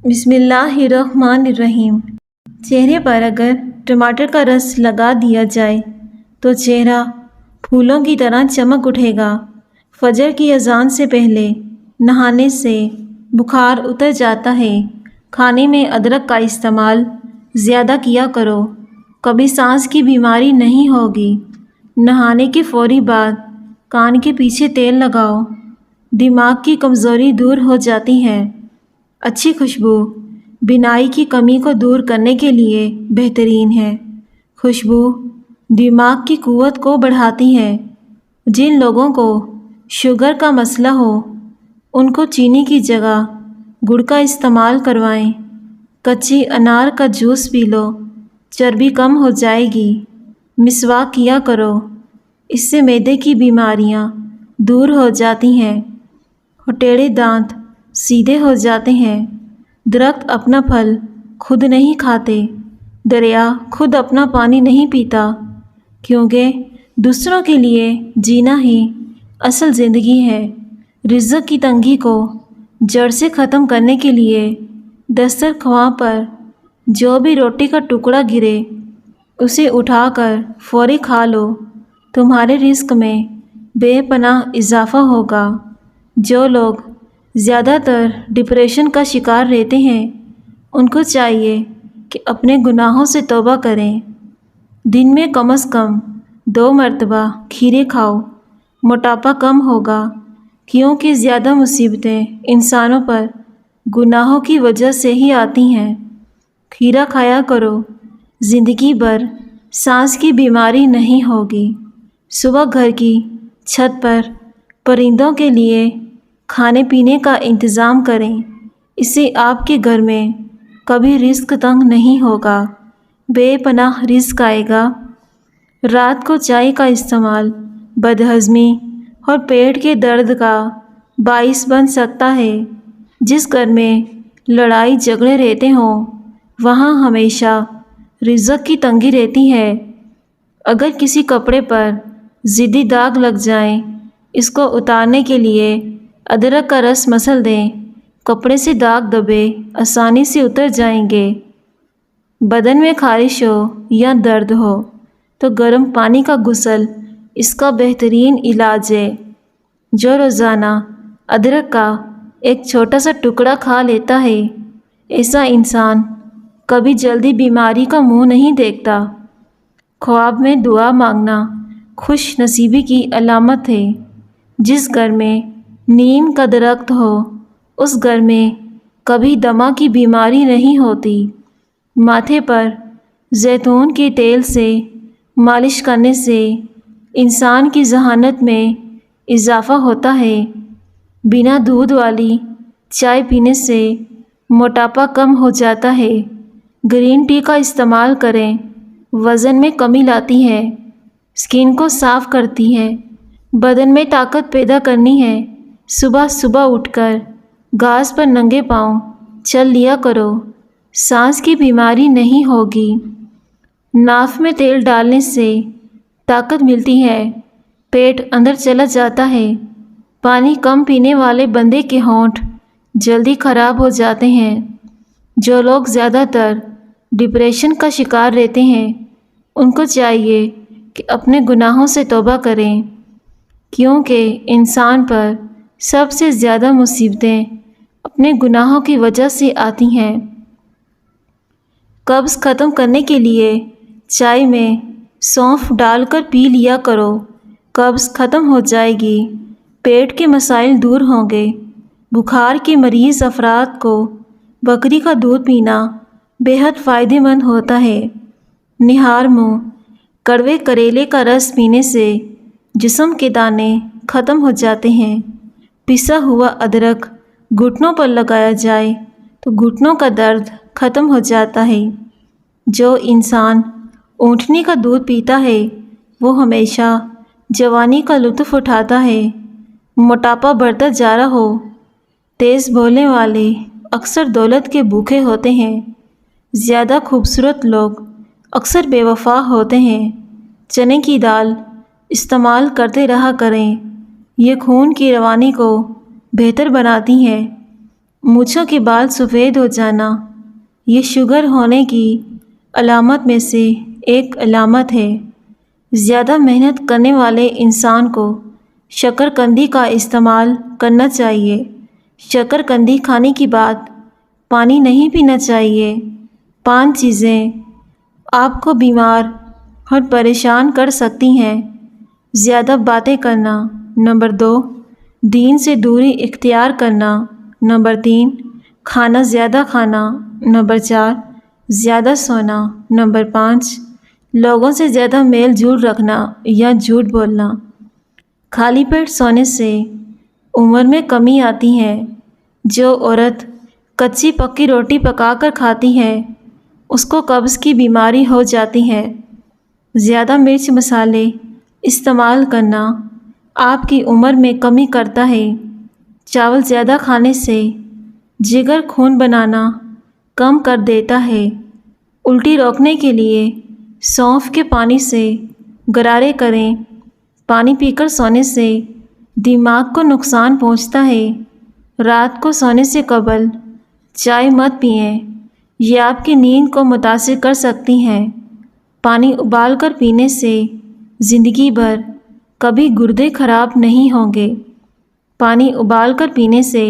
بسم اللہ الرحمن الرحیم۔ چہرے پر اگر ٹماٹر کا رس لگا دیا جائے تو چہرہ پھولوں کی طرح چمک اٹھے گا۔ فجر کی اذان سے پہلے نہانے سے بخار اتر جاتا ہے۔ کھانے میں ادرک کا استعمال زیادہ کیا کرو، کبھی سانس کی بیماری نہیں ہوگی۔ نہانے کے فوری بعد کان کے پیچھے تیل لگاؤ، دماغ کی کمزوری دور ہو جاتی ہے۔ اچھی خوشبو بینائی کی کمی کو دور کرنے کے لیے بہترین ہے۔ خوشبو دماغ کی قوت کو بڑھاتی ہے۔ جن لوگوں کو شوگر کا مسئلہ ہو ان کو چینی کی جگہ گڑ کا استعمال کروائیں۔ کچی انار کا جوس پی لو، چربی کم ہو جائے گی۔ مسواک کیا کرو، اس سے معدے کی بیماریاں دور ہو جاتی ہیں۔ ہتھیڑے دانت سیدھے ہو جاتے ہیں۔ درخت اپنا پھل خود نہیں کھاتے، دریا خود اپنا پانی نہیں پیتا، کیونکہ دوسروں کے لیے جینا ہی اصل زندگی ہے۔ رزق کی تنگی کو جڑ سے ختم کرنے کے لیے دسترخواں پر جو بھی روٹی کا ٹکڑا گرے اسے اٹھا کر فوری کھا لو، تمہارے رزق میں بے پناہ اضافہ ہوگا۔ جو لوگ زیادہ تر ڈپریشن کا شکار رہتے ہیں ان کو چاہیے کہ اپنے گناہوں سے توبہ کریں۔ دن میں کم از کم 2 مرتبہ کھیرے کھاؤ، موٹاپا کم ہوگا، کیونکہ زیادہ مصیبتیں انسانوں پر گناہوں کی وجہ سے ہی آتی ہیں۔ کھیرا کھایا کرو، زندگی بھر سانس کی بیماری نہیں ہوگی۔ صبح گھر کی چھت پر پرندوں کے لیے کھانے پینے کا انتظام کریں، اس سے آپ کے گھر میں کبھی رزق تنگ نہیں ہوگا، بے پناہ رزق آئے گا۔ رات کو چائے کا استعمال بدہضمی اور پیٹ کے درد کا باعث بن سکتا ہے۔ جس گھر میں لڑائی جھگڑے رہتے ہوں وہاں ہمیشہ رزق کی تنگی رہتی ہے۔ اگر کسی کپڑے پر ضدی داغ لگ جائیں، اس کو اتارنے کے لیے ادرک کا رس مسل دیں، کپڑے سے داغ دبے آسانی سے اتر جائیں گے۔ بدن میں خارش ہو یا درد ہو تو گرم پانی کا غسل اس کا بہترین علاج ہے۔ جو روزانہ ادرک کا ایک چھوٹا سا ٹکڑا کھا لیتا ہے ایسا انسان کبھی جلدی بیماری کا منہ نہیں دیکھتا۔ خواب میں دعا مانگنا خوش نصیبی کی علامت ہے۔ جس گھر میں نیم کا درخت ہو اس گھر میں کبھی دمہ کی بیماری نہیں ہوتی۔ ماتھے پر زیتون کے تیل سے مالش کرنے سے انسان کی ذہانت میں اضافہ ہوتا ہے۔ بنا دودھ والی چائے پینے سے موٹاپا کم ہو جاتا ہے۔ گرین ٹی کا استعمال کریں، وزن میں کمی لاتی ہے، اسکن کو صاف کرتی ہے، بدن میں طاقت پیدا کرنی ہے۔ صبح صبح اٹھ کر گھاس پر ننگے پاؤں چل لیا کرو، سانس کی بیماری نہیں ہوگی۔ ناف میں تیل ڈالنے سے طاقت ملتی ہے، پیٹ اندر چلا جاتا ہے۔ پانی کم پینے والے بندے کے ہونٹ جلدی خراب ہو جاتے ہیں۔ جو لوگ زیادہ تر ڈپریشن کا شکار رہتے ہیں ان کو چاہیے کہ اپنے گناہوں سے توبہ کریں، کیونکہ انسان پر سب سے زیادہ مصیبتیں اپنے گناہوں کی وجہ سے آتی ہیں۔ قبض ختم کرنے کے لیے چائے میں سونف ڈال کر پی لیا کرو، قبض ختم ہو جائے گی، پیٹ کے مسائل دور ہوں گے۔ بخار کے مریض افراد کو بکری کا دودھ پینا بے حد فائدہ مند ہوتا ہے۔ نہار منہ کڑوے کریلے کا رس پینے سے جسم کے دانے ختم ہو جاتے ہیں۔ پسا ہوا ادرک گھٹنوں پر لگایا جائے تو گھٹنوں کا درد ختم ہو جاتا ہے۔ جو انسان اونٹنی کا دودھ پیتا ہے وہ ہمیشہ جوانی کا لطف اٹھاتا ہے۔ موٹاپا بڑھتا جا رہا ہو، تیز بولنے والے اکثر دولت کے بھوکے ہوتے ہیں۔ زیادہ خوبصورت لوگ اکثر بے وفا ہوتے ہیں۔ چنے کی دال استعمال کرتے رہا کریں، یہ خون کی روانی کو بہتر بناتی ہے۔ مونچھوں کے بال سفید ہو جانا یہ شوگر ہونے کی علامت میں سے ایک علامت ہے۔ زیادہ محنت کرنے والے انسان کو شکرکندی کا استعمال کرنا چاہیے۔ شکرکندی کھانے کے بعد پانی نہیں پینا چاہیے۔ 5 چیزیں آپ کو بیمار اور پریشان کر سکتی ہیں۔ زیادہ باتیں کرنا۔ نمبر 2، دین سے دوری اختیار کرنا۔ نمبر 3، کھانا زیادہ کھانا۔ نمبر 4، زیادہ سونا۔ نمبر 5، لوگوں سے زیادہ میل جول رکھنا یا جھوٹ بولنا۔ خالی پیٹ سونے سے عمر میں کمی آتی ہے۔ جو عورت کچی پکی روٹی پکا کر کھاتی ہے اس کو قبض کی بیماری ہو جاتی ہے۔ زیادہ مرچ مسالے استعمال کرنا آپ کی عمر میں کمی کرتا ہے۔ چاول زیادہ کھانے سے جگر خون بنانا کم کر دیتا ہے۔ الٹی روکنے کے لیے سونف کے پانی سے غرارے کریں۔ پانی پی کر سونے سے دماغ کو نقصان پہنچتا ہے۔ رات کو سونے سے قبل چائے مت پئیں، یہ آپ کی نیند کو متاثر کر سکتی ہیں۔ پانی ابال کر پینے سے زندگی بھر کبھی گردے خراب نہیں ہوں گے۔ پانی ابال کر پینے سے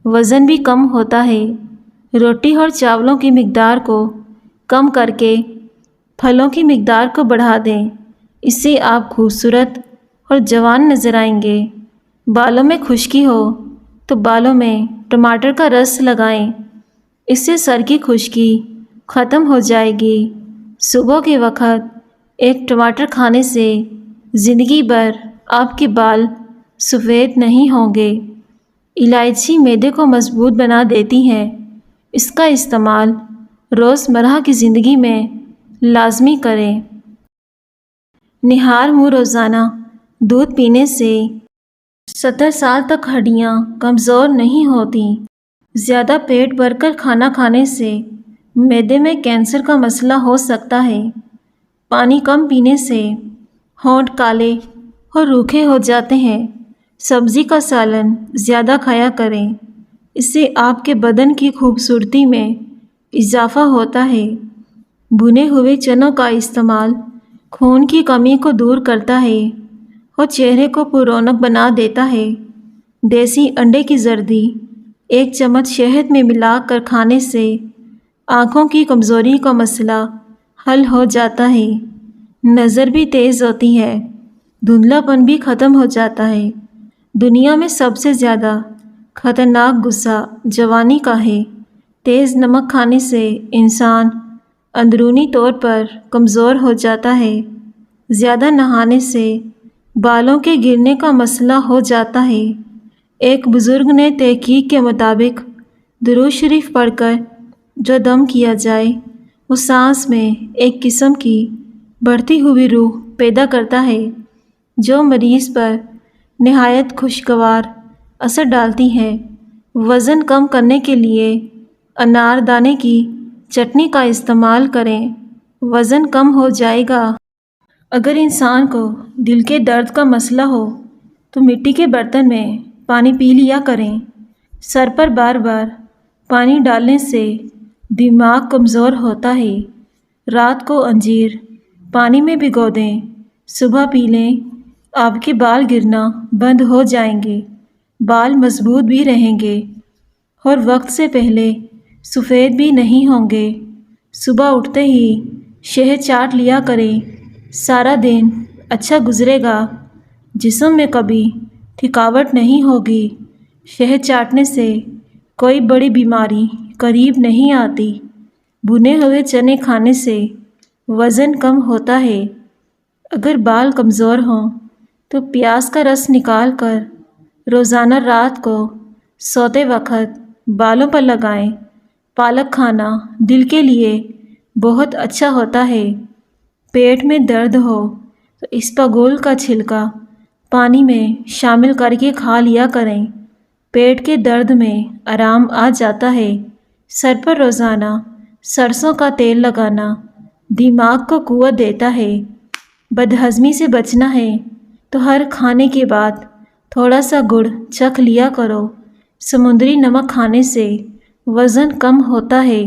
وزن بھی کم ہوتا ہے۔ روٹی اور چاولوں کی مقدار کو کم کر کے پھلوں کی مقدار کو بڑھا دیں، اس سے آپ خوبصورت اور جوان نظر آئیں گے۔ بالوں میں خشکی ہو تو بالوں میں ٹماٹر کا رس لگائیں، اس سے سر کی خشکی ختم ہو جائے گی۔ صبح کے وقت ایک ٹماٹر کھانے سے زندگی بھر آپ کے بال سفید نہیں ہوں گے۔ الائچی معدے کو مضبوط بنا دیتی ہے، اس کا استعمال روزمرہ کی زندگی میں لازمی کریں۔ نہار منہ روزانہ دودھ پینے سے 70 سال تک ہڈیاں کمزور نہیں ہوتی۔ زیادہ پیٹ بھر کر کھانا کھانے سے معدے میں کینسر کا مسئلہ ہو سکتا ہے۔ پانی کم پینے سے ہونٹ کالے اور روکھے ہو جاتے ہیں۔ سبزی کا سالن زیادہ کھایا کریں، اس سے آپ کے بدن کی خوبصورتی میں اضافہ ہوتا ہے۔ بھنے ہوئے چنوں کا استعمال خون کی کمی کو دور کرتا ہے اور چہرے کو پررونق بنا دیتا ہے۔ دیسی انڈے کی زردی 1 چمچ شہد میں ملا کر کھانے سے آنکھوں کی کمزوری کا مسئلہ حل ہو جاتا ہے۔ نظر بھی تیز ہوتی ہے، دھندلا پن بھی ختم ہو جاتا ہے۔ دنیا میں سب سے زیادہ خطرناک غصہ جوانی کا ہے۔ تیز نمک کھانے سے انسان اندرونی طور پر کمزور ہو جاتا ہے۔ زیادہ نہانے سے بالوں کے گرنے کا مسئلہ ہو جاتا ہے۔ ایک بزرگ نے تحقیق کے مطابق درود شریف پڑھ کر جو دم کیا جائے وہ سانس میں ایک قسم کی بڑھتی ہوئی روح پیدا کرتا ہے جو مریض پر نہایت خوشگوار اثر ڈالتی ہے۔ وزن کم کرنے کے لیے انار دانے کی چٹنی کا استعمال کریں، وزن کم ہو جائے گا۔ اگر انسان کو دل کے درد کا مسئلہ ہو تو مٹی کے برتن میں پانی پی لیا کریں۔ سر پر بار بار پانی ڈالنے سے دماغ کمزور ہوتا ہے۔ رات کو انجیر پانی میں بھگو دیں، صبح پی لیں، آپ کے بال گرنا بند ہو جائیں گے، بال مضبوط بھی رہیں گے اور وقت سے پہلے سفید بھی نہیں ہوں گے۔ صبح اٹھتے ہی شہد چاٹ لیا کریں، سارا دن اچھا گزرے گا، جسم میں کبھی تھکاوٹ نہیں ہوگی۔ شہد چاٹنے سے کوئی بڑی بیماری قریب نہیں آتی۔ بھنے ہوئے چنے کھانے سے وزن کم ہوتا ہے۔ اگر بال کمزور ہوں تو پیاز کا رس نکال کر روزانہ رات کو سوتے وقت بالوں پر لگائیں۔ پالک کھانا دل کے لیے بہت اچھا ہوتا ہے۔ پیٹ میں درد ہو تو اسپاغول کا چھلکا پانی میں شامل کر کے کھا لیا کریں، پیٹ کے درد میں آرام آ جاتا ہے۔ سر پر روزانہ سرسوں کا تیل لگانا دماغ کو قوت دیتا ہے۔ بدہضمی سے بچنا ہے تو ہر کھانے کے بعد تھوڑا سا گڑ چکھ لیا کرو، سمندری نمک کھانے سے وزن کم ہوتا ہے